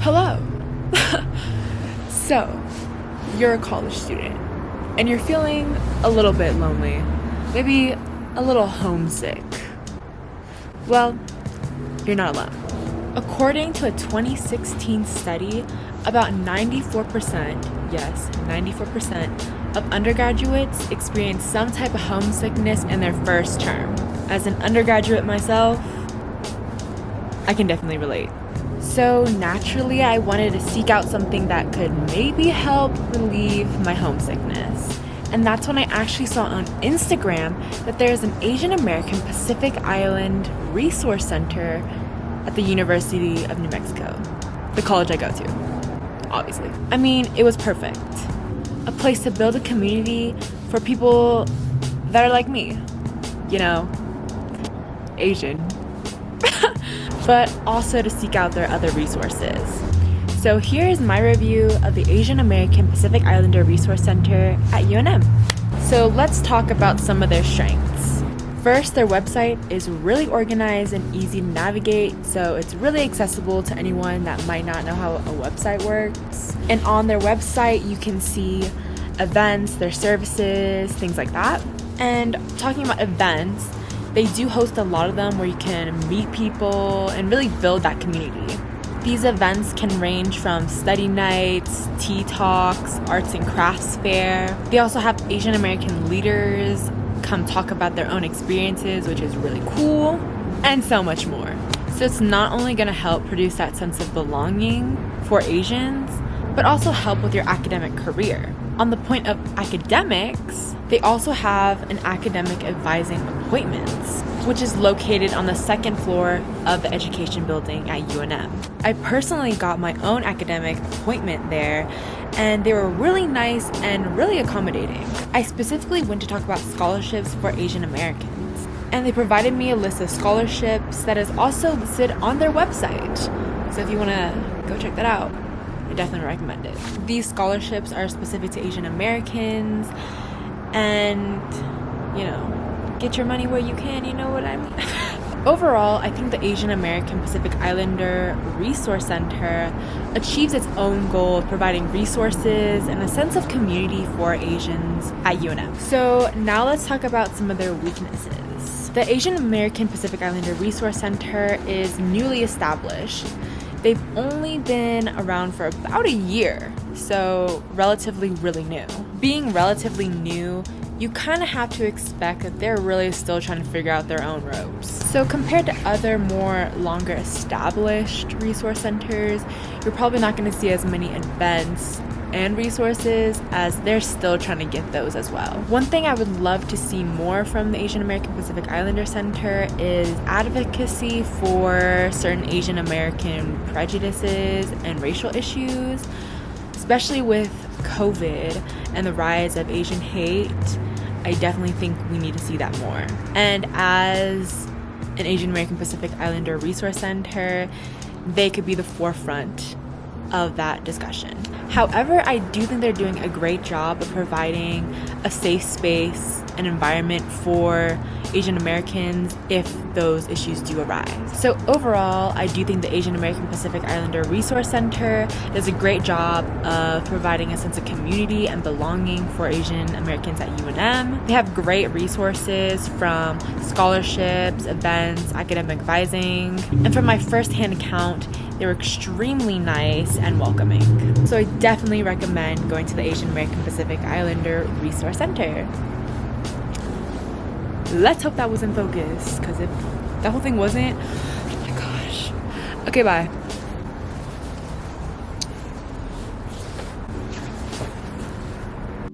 Hello. So, you're a college student and you're feeling a little bit lonely, maybe a little homesick. Well, you're not alone. According to a 2016 study, about 94%, yes, 94% of undergraduates experience some type of homesickness in their first term. As an undergraduate myself, I can definitely relate. So naturally, I wanted to seek out something that could maybe help relieve my homesickness. And that's when I actually saw on Instagram that there's an Asian American Pacific Island Resource Center at the University of New Mexico, the college I go to, obviously. I mean, it was perfect. A place to build a community for people that are like me, you know, Asian. But also to seek out their other resources. So here's my review of the Asian American Pacific Islander Resource Center at UNM. So let's talk about some of their strengths. First, their website is really organized and easy to navigate, so it's really accessible to anyone that might not know how a website works. And on their website, you can see events, their services, things like that. And talking about events, they do host a lot of them where you can meet people and really build that community. These events can range from study nights, tea talks, arts and crafts fair. They also have Asian American leaders come talk about their own experiences, which is really cool, and so much more. So it's not only going to help produce that sense of belonging for Asians, but also help with your academic career. On the point of academics, they also have an academic advising appointments, which is located on the second floor of the education building at UNM. I personally got my own academic appointment there, and they were really nice and really accommodating. I specifically went to talk about scholarships for Asian Americans, and they provided me a list of scholarships that is also listed on their website. So if you want to go check that out, I definitely recommend it. These scholarships are specific to Asian Americans, and, you know, get your money where you can, you know what I mean? Overall, I think the Asian American Pacific Islander Resource Center achieves its own goal of providing resources and a sense of community for Asians at UNM. So now let's talk about some of their weaknesses. The Asian American Pacific Islander Resource Center is newly established. They've only been around for about a year, so relatively really new. Being relatively new, you kind of have to expect that they're really still trying to figure out their own ropes. So compared to other more longer established resource centers, you're probably not going to see as many events and resources as they're still trying to get those as well. One thing I would love to see more from the Asian American Pacific Islander Center is advocacy for certain Asian American prejudices and racial issues, especially with COVID and the rise of Asian hate. I definitely think we need to see that more. And as an Asian American Pacific Islander Resource Center, they could be the forefront of that discussion. However, I do think they're doing a great job of providing a safe space and environment for Asian Americans if those issues do arise. So overall, I do think the Asian American Pacific Islander Resource Center does a great job of providing a sense of community and belonging for Asian Americans at UNM. They have great resources from scholarships, events, academic advising, and from my first-hand account, they were extremely nice and welcoming. So I definitely recommend going to the Asian American Pacific Islander Resource Center. Let's hope that was in focus, because if that whole thing wasn't, oh my gosh. Okay, bye.